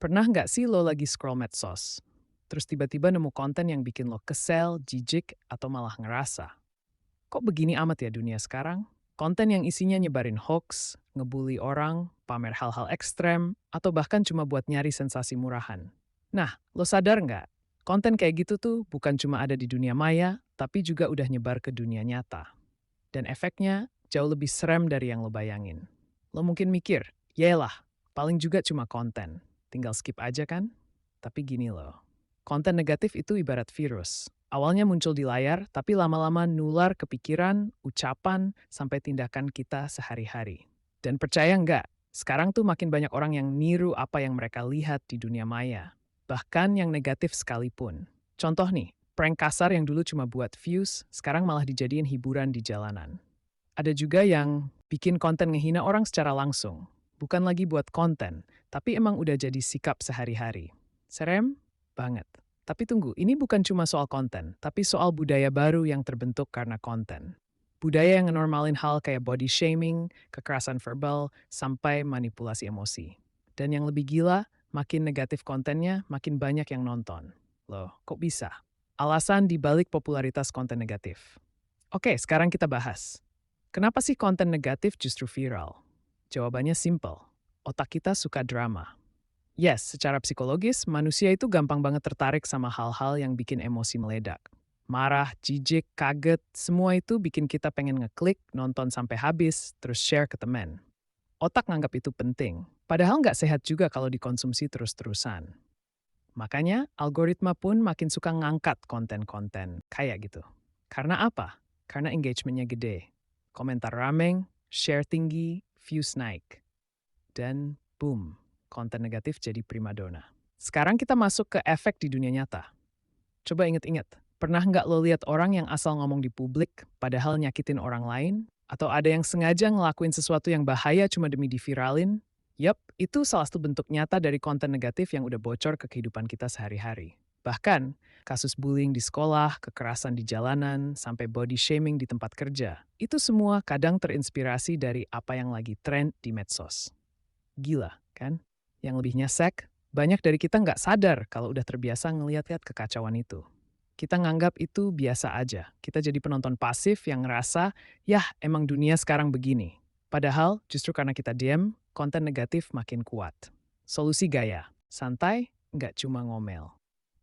Pernah nggak sih lo lagi scroll medsos, terus tiba-tiba nemu konten yang bikin lo kesel, jijik, atau malah ngerasa, kok begini amat ya dunia sekarang? Konten yang isinya nyebarin hoax, ngebully orang, pamer hal-hal ekstrem, atau bahkan cuma buat nyari sensasi murahan. Nah, lo sadar nggak? Konten kayak gitu tuh bukan cuma ada di dunia maya, tapi juga udah nyebar ke dunia nyata. Dan efeknya jauh lebih serem dari yang lo bayangin. Lo mungkin mikir, yaelah, paling juga cuma konten. Tinggal skip aja kan? Tapi gini loh, konten negatif itu ibarat virus. Awalnya muncul di layar, tapi lama-lama nular ke pikiran, ucapan, sampai tindakan kita sehari-hari. Dan percaya nggak, sekarang tuh makin banyak orang yang niru apa yang mereka lihat di dunia maya. Bahkan yang negatif sekalipun. Contoh nih, prank kasar yang dulu cuma buat views, sekarang malah dijadiin hiburan di jalanan. Ada juga yang bikin konten ngehina orang secara langsung. Bukan lagi buat konten, tapi emang udah jadi sikap sehari-hari. Serem? Banget. Tapi tunggu, ini bukan cuma soal konten, tapi soal budaya baru yang terbentuk karena konten. Budaya yang ngenormalin hal kayak body shaming, kekerasan verbal, sampai manipulasi emosi. Dan yang lebih gila, makin negatif kontennya, makin banyak yang nonton. Loh, kok bisa? Alasan dibalik popularitas konten negatif. Oke, sekarang kita bahas. Kenapa sih konten negatif justru viral? Jawabannya simple. Otak kita suka drama. Yes, secara psikologis, manusia itu gampang banget tertarik sama hal-hal yang bikin emosi meledak. Marah, jijik, kaget, semua itu bikin kita pengen ngeklik, nonton sampai habis, terus share ke temen. Otak nganggap itu penting, padahal nggak sehat juga kalau dikonsumsi terus-terusan. Makanya, algoritma pun makin suka ngangkat konten-konten kayak gitu. Karena apa? Karena engagementnya gede. Komentar rameng, share tinggi, views naik. Dan boom, konten negatif jadi primadona. Sekarang kita masuk ke efek di dunia nyata. Coba inget-inget, pernah nggak lo lihat orang yang asal ngomong di publik padahal nyakitin orang lain? Atau ada yang sengaja ngelakuin sesuatu yang bahaya cuma demi diviralin? Yap, itu salah satu bentuk nyata dari konten negatif yang udah bocor ke kehidupan kita sehari-hari. Bahkan, kasus bullying di sekolah, kekerasan di jalanan, sampai body shaming di tempat kerja, itu semua kadang terinspirasi dari apa yang lagi tren di medsos. Gila, kan? Yang lebih nyesek, banyak dari kita nggak sadar kalau udah terbiasa ngeliat-liat kekacauan itu. Kita nganggap itu biasa aja. Kita jadi penonton pasif yang ngerasa, yah emang dunia sekarang begini. Padahal justru karena kita diem, konten negatif makin kuat. Solusi gaya, santai, nggak cuma ngomel.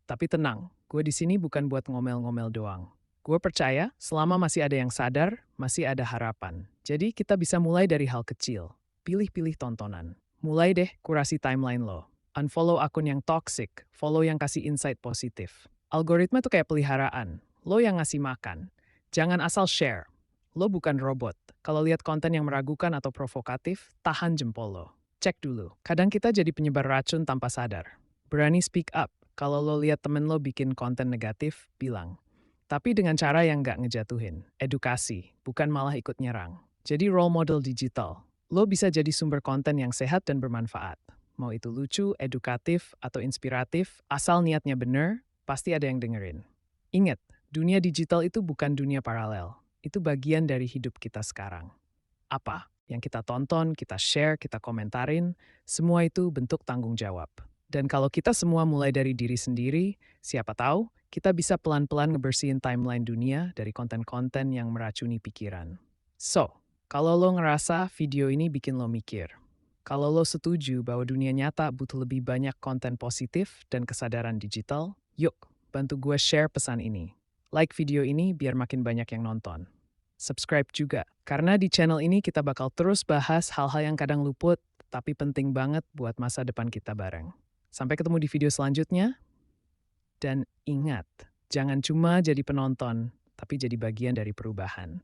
Tapi tenang, gue di sini bukan buat ngomel-ngomel doang. Gue percaya selama masih ada yang sadar, masih ada harapan. Jadi kita bisa mulai dari hal kecil. Pilih-pilih tontonan. Mulai deh kurasi timeline lo. Unfollow akun yang toxic, follow yang kasih insight positif. Algoritma tuh kayak peliharaan. Lo yang ngasih makan. Jangan asal share. Lo bukan robot. Kalau lihat konten yang meragukan atau provokatif, tahan jempol lo. Cek dulu. Kadang kita jadi penyebar racun tanpa sadar. Berani speak up. Kalau lo lihat temen lo bikin konten negatif, bilang. Tapi dengan cara yang nggak ngejatuhin. Edukasi, bukan malah ikut nyerang. Jadi role model digital. Lo bisa jadi sumber konten yang sehat dan bermanfaat. Mau itu lucu, edukatif, atau inspiratif, asal niatnya bener, pasti ada yang dengerin. Ingat, dunia digital itu bukan dunia paralel. Itu bagian dari hidup kita sekarang. Apa yang kita tonton, kita share, kita komentarin, semua itu bentuk tanggung jawab. Dan kalau kita semua mulai dari diri sendiri, siapa tahu kita bisa pelan-pelan ngebersihin timeline dunia dari konten-konten yang meracuni pikiran. So, kalau lo ngerasa video ini bikin lo mikir, kalau lo setuju bahwa dunia nyata butuh lebih banyak konten positif dan kesadaran digital, yuk bantu gue share pesan ini. Like video ini biar makin banyak yang nonton. Subscribe juga, karena di channel ini kita bakal terus bahas hal-hal yang kadang luput, tapi penting banget buat masa depan kita bareng. Sampai ketemu di video selanjutnya, dan ingat, jangan cuma jadi penonton, tapi jadi bagian dari perubahan.